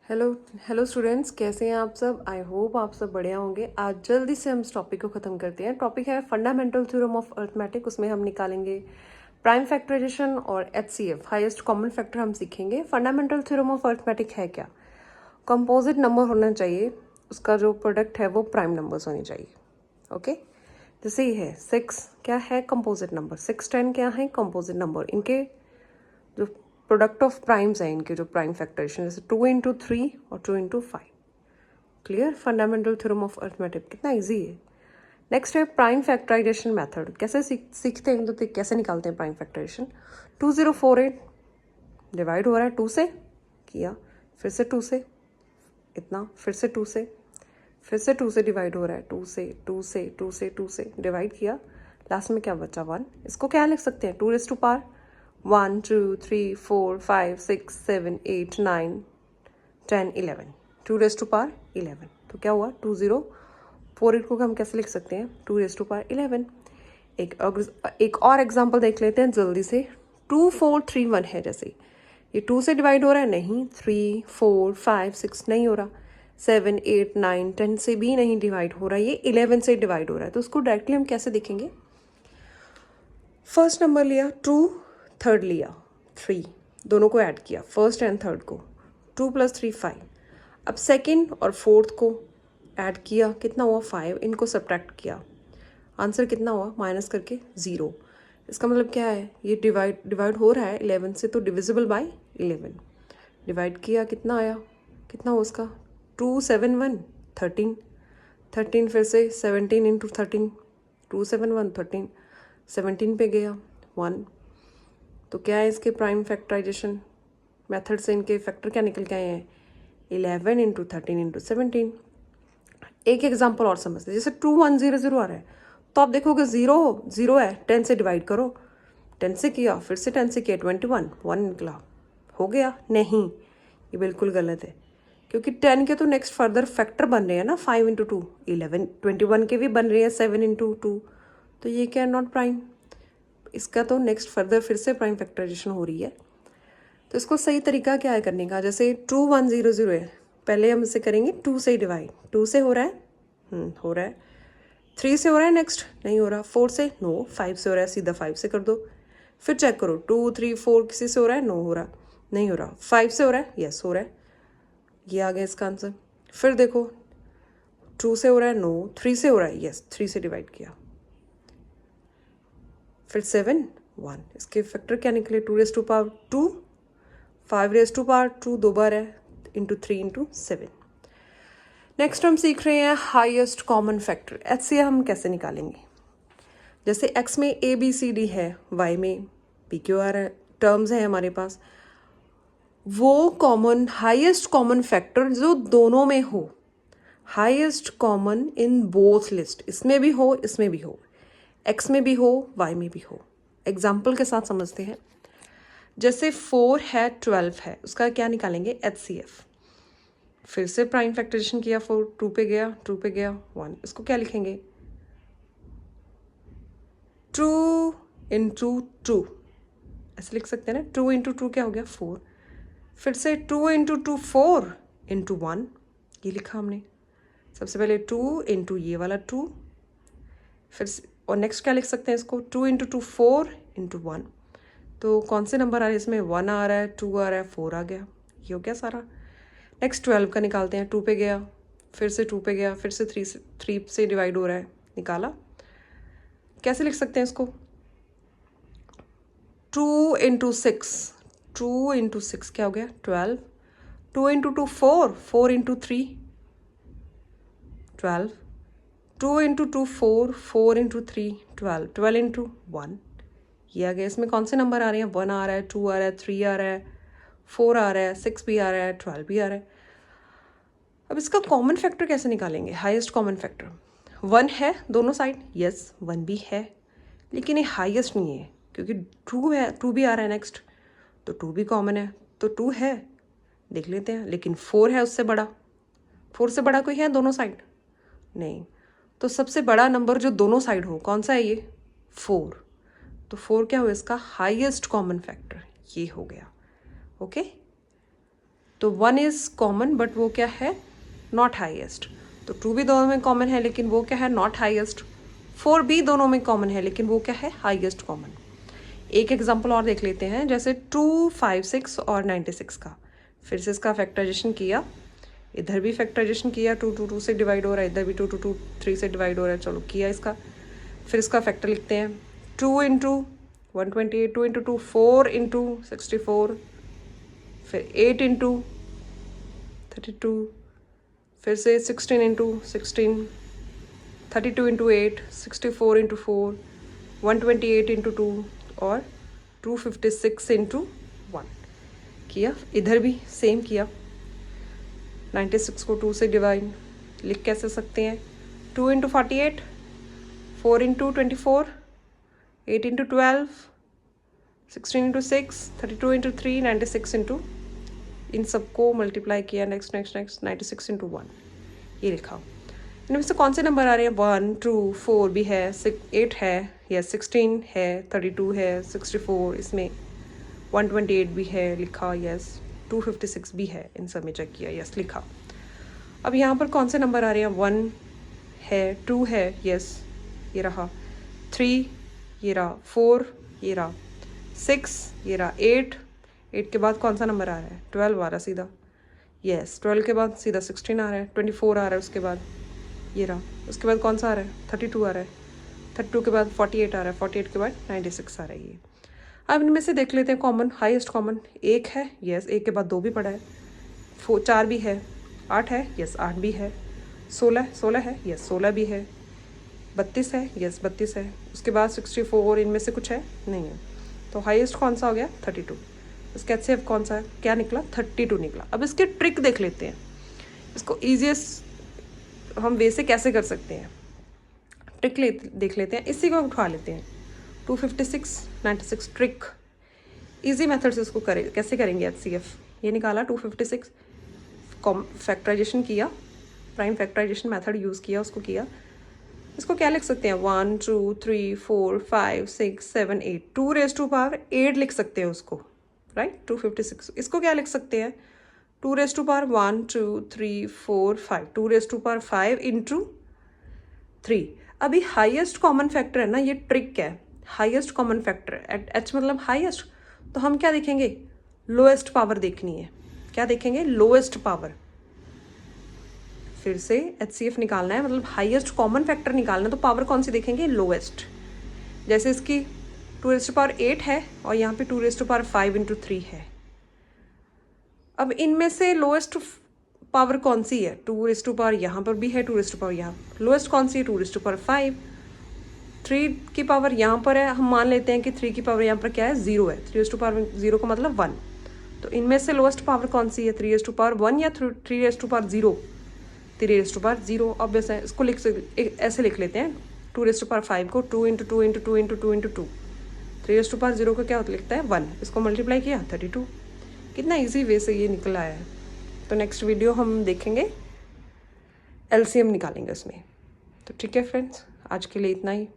Hello hello students, कैसे हैं आप सब। आई होप आप सब बढ़िया होंगे। आज जल्दी से हम इस टॉपिक को ख़त्म करते हैं। टॉपिक है फंडामेंटल थ्योरम ऑफ अर्थमेटिक। उसमें हम निकालेंगे प्राइम फैक्टराइजेशन और एचसीएफ हाईएस्ट कॉमन फैक्टर हम सीखेंगे। फंडामेंटल थ्योरम ऑफ अर्थमेटिक है क्या? कंपोजिट नंबर होना चाहिए, उसका जो प्रोडक्ट है वो प्राइम नंबर्स होनी चाहिए। ओके, जैसे ही है 6 क्या है कंपोजिट नंबर, 6 10 क्या है कंपोजिट नंबर। इनके जो प्रोडक्ट ऑफ प्राइम्स हैं, इनके जो प्राइम फैक्टराइजेशन, जैसे 2 इंटू 3 और 2 into 5। Clear? Fundamental theorem of arithmetic कितना इजी है। नेक्स्ट है प्राइम फैक्टराइजेशन मेथड। कैसे सीखते हैं, तो कैसे निकालते हैं प्राइम फैक्टराइजेशन। 2048 डिवाइड हो रहा है 2 से, किया, फिर से 2 से, इतना, फिर से 2 से, फिर से 2 से डिवाइड हो रहा है, 2 से 2 से 2 से 2 से डिवाइड किया, लास्ट में क्या बचा 1। इसको क्या लिख सकते हैं, 2 raise to power 1 2 3 4 5 6 7 8 9 10 11, 2 raise to power 11। तो क्या हुआ 2048 को हम कैसे लिख सकते हैं, 2 रेज़ टू पावर 11। एक और एग्जांपल देख लेते हैं जल्दी से। 2 4 3 1 है, जैसे ये 2 से डिवाइड हो रहा है, नहीं, 3 4 5 6 नहीं हो रहा, 7 8 9 10 से भी नहीं डिवाइड हो रहा है, ये 11 से डिवाइड हो रहा है। तो उसको डायरेक्टली हम कैसे देखेंगे, फर्स्ट नंबर लिया 2, थर्ड लिया 3, दोनों को ऐड किया, फर्स्ट एंड थर्ड को, 2 + 3 5। अब सेकंड और फोर्थ को ऐड किया, कितना हुआ 5, इनको सब्ट्रैक्ट किया, आंसर कितना हुआ माइनस करके 0। इसका मतलब क्या है, ये डिवाइड हो रहा है 11 से, तो डिविजिबल बाय 11। डिवाइड किया, कितना आया, कितना हुआ उसका 2 7 1 13, 13 फिर से 17 इंटू 13, 2 7 1 13, 17 पे गया 1। तो क्या है इसके प्राइम फैक्टराइजेशन मेथड से इनके फैक्टर क्या निकल के आए हैं, 11 इंटू 13 इंटू 17। एक एग्जाम्पल और समझते हैं, जैसे 2 1 0 0 आ रहा है, तो आप देखोगे 0 0 है, 10 से डिवाइड करो, 10 से किया, फिर से 10 से किया, 21 1 निकला, हो गया। नहीं, ये बिल्कुल गलत है, क्योंकि 10 के तो नेक्स्ट फर्दर फैक्टर बन रहे हैं ना, 5 इंटू 2 11, 21 के भी बन रहे हैं 7 इंटू 2, तो ये क्या नॉट प्राइम। इसका तो नेक्स्ट फर्दर फिर से प्राइम फैक्टराइजेशन हो रही है। तो इसको सही तरीका क्या है करने का, जैसे 2 1 0 0 है, पहले हम इसे करेंगे 2 से डिवाइड, 2 से हो रहा है, हो रहा है, 3 से हो रहा है, नेक्स्ट नहीं हो रहा, 4 से नो, 5 से हो रहा है, सीधा 5 से कर दो, फिर चेक करो 2 3 4 किसी से हो रहा है, नो हो रहा, नहीं हो रहा, 5 से हो रहा है, यस हो रहा है, ये आ गया इसका आंसर। फिर देखो 2 से हो रहा है, नो, 3 से हो रहा है, यस 3 से डिवाइड किया, फिर 7 1, इसके फैक्टर क्या निकले, 2 raise to power 2, 5 raise to power 2 दो बार है, इंटू 3 इंटू 7। नेक्स्ट हम सीख रहे हैं हाईएस्ट कॉमन फैक्टर। एच से हम कैसे निकालेंगे, जैसे एक्स में ए बी सी डी है, वाई में पी क्यू आर है, टर्म्स है हमारे पास, वो कॉमन हाईएस्ट कॉमन फैक्टर जो दोनों में हो, highest common in both list, इसमें भी हो इसमें भी हो, एक्स में भी हो वाई में भी हो। एग्जाम्पल के साथ समझते हैं, जैसे 4 है 12 है, उसका क्या निकालेंगे, एच सी एफ। फिर से प्राइम फैक्टराइजेशन किया, 4 2 पे गया 2 पे गया 1, इसको क्या लिखेंगे, 2 इंटू 2, ऐसे लिख सकते हैं ना, 2 इंटू 2 क्या हो गया 4, फिर से 2 इंटू 2 4 इंटू 1, ये लिखा हमने। सबसे पहले 2 इंटू ये वाला 2, फिर से, और नेक्स्ट क्या लिख सकते हैं इसको, 2 इंटू 2 4 इंटू 1। तो कौन से नंबर आ रहे हैं इसमें, 1 आ रहा है, 2 आ रहा है, 4 आ गया, ये हो गया सारा। नेक्स्ट 12 का निकालते हैं, 2 पे गया, फिर से 2 पे गया, फिर से 3 से डिवाइड हो रहा है, निकाला। कैसे लिख सकते हैं इसको, 2 इंटू 6, 2 इंटू 6 क्या हो गया 12, 2 into 2 4, 4 into 3 12, 2 into 2 4, 4 into 3 12, 12 into 1, ये आ गया। इसमें कौन से नंबर आ रहे हैं, 1 आ रहा है, 2 आ रहा है, 3 आ रहा है, 4 आ रहा है, 6 भी आ रहा है, 12 भी आ रहा है। अब इसका कॉमन फैक्टर कैसे निकालेंगे, हाईएस्ट कॉमन फैक्टर 1 है दोनों साइड, यस 1 भी है, लेकिन ये हाईएस्ट नहीं है, क्योंकि 2 है, 2 भी आ रहा है नेक्स्ट, तो 2 भी कॉमन है, तो 2 है, देख लेते हैं। लेकिन 4 है उससे बड़ा, 4 से बड़ा कोई है दोनों साइड, नहीं, तो सबसे बड़ा नंबर जो दोनों साइड हो कौन सा है, ये 4, तो 4 क्या हो इसका हाईएस्ट कॉमन फैक्टर, ये हो गया। ओके, तो 1 इज़ कॉमन बट वो क्या है, नॉट हाईएस्ट। तो 2 भी दोनों में कॉमन है लेकिन वो क्या है, नॉट हाईएस्ट। 4 भी दोनों में कॉमन है लेकिन वो क्या है, हाईएस्ट कॉमन। एक एग्जांपल और देख लेते हैं, जैसे 2, 5, 6 और 96 का। फिर से इसका फैक्टराइजेशन किया, इधर भी फैक्टराइजेशन किया, 2 2 2 से डिवाइड हो रहा है, इधर भी 2 2 2 3 से डिवाइड हो रहा है, चलो किया इसका। फिर इसका फैक्टर लिखते हैं, 2 इंटू 128, 2 इंटू 2 4 इंटू 64, फिर 8 इंटू 32, फिर से 16 इंटू 16, 32 इंटू 8, 64 इंटू 4, 128 इंटू 2 और 256 इंटू 1 किया। इधर भी सेम किया, 96 को 2 से डिवाइड लिख कैसे सकते हैं, 2 into 48, 4 into 24, 8 into 12, 16 into 6, 32 into 3, 96 into, इन सबको मल्टीप्लाई किया, नेक्स्ट 96 इंटू 1 ये लिखा। इनमें से कौन से नंबर आ रहे हैं, 1, 2, 4 भी है, 8 है, या 16 है, 32 है, 64, इसमें 128 भी है लिखा, यस, 256 भी है, इन सब में चेक किया, यस लिखा। अब यहाँ पर कौन से नंबर आ रहे हैं, 1 है, 2 है, यस ये रहा, 3 ये रहा, 4 ये रहा, 6 ये रहा, 8 के बाद कौन सा नंबर आ रहा है, 12 आ रहा सीधा, यस 12 के बाद सीधा 16 आ रहा है, 24 आ रहा है, उसके बाद ये रहा, उसके बाद कौन सा आ रहा है, 32 आ रहा है, 32 के बाद 48 आ रहा है, 48 के बाद 96 आ रहा है ये। अब इनमें से देख लेते हैं कॉमन, हाईएस्ट कॉमन 1 है, यस 1 के बाद 2 भी पड़ा है, 4 भी है, 8 है, यस 8 भी है, 16 है, यस 16 भी है, 32 है, यस 32 है, उसके बाद 64, इनमें से कुछ है नहीं है, तो हाईएस्ट कौन सा हो गया, 32। इसका HCF कौन सा है, क्या निकला, 32 निकला। अब इसके ट्रिक देख लेते हैं, इसको ईजिएस्ट हम वे से कैसे कर सकते हैं, ट्रिक देख लेते हैं, इसी को उठा लेते हैं, 256, 96 ट्रिक, इजी मेथड से इसको कैसे करेंगे HCF, ये निकाला 256, फैक्टराइजेशन किया, प्राइम फैक्टराइजेशन मेथड यूज़ किया, उसको किया, इसको क्या लिख सकते हैं, 1 2 3 4 5 6 7 8, 2 रेज़ टू पावर 8 लिख सकते हैं उसको, राइट, 256। इसको क्या लिख सकते हैं, 2 raise to power 1 2 3 4 5, 2 raise to power 5 into 3। अभी हाईएस्ट कॉमन फैक्टर है ना, ये ट्रिक है, हाईएस्ट कॉमन फैक्टर, H मतलब हाईएस्ट, तो हम क्या देखेंगे, लोएस्ट पावर देखनी है, क्या देखेंगे, लोएस्ट पावर। फिर से HCF निकालना है, मतलब हाईएस्ट कॉमन फैक्टर निकालना है, तो पावर कौन सी देखेंगे, लोएस्ट। जैसे इसकी 2 रेज़ टू पावर 8 है और यहाँ पे 2 रेज़ टू पावर 5 इंटू 3 है। अब इनमें से लोएस्ट पावर कौन सी है, 2 रेज़ टू पावर यहाँ पर भी है, 2 रेज़ टू पावर यहाँ, लोएस्ट कौन सी है, 2 रेज़ टू पावर 5, 3 की पावर यहाँ पर है, हम मान लेते हैं कि 3 की पावर यहाँ पर क्या है, 0 है, 3 रेज़ टू पावर 0 का मतलब 1, तो इनमें से लोएस्ट पावर कौन सी है, 3 रेज़ टू पावर 1 या 3 raise to power 0, 3 raise to power 0, obvious है। इसको ऐसे लिख लेते हैं, 2 रेज़ टू पावर 5 को 2 into 2 into 2 into 2 into 2, 3 raise to power 0 को क्या लिखता है, 1, इसको मल्टीप्लाई किया 32, कितना इजी वे से ये निकल आया है। तो नेक्स्ट वीडियो हम देखेंगे, LCM निकालेंगे उसमें। तो ठीक है फ्रेंड्स, आज के लिए इतना ही।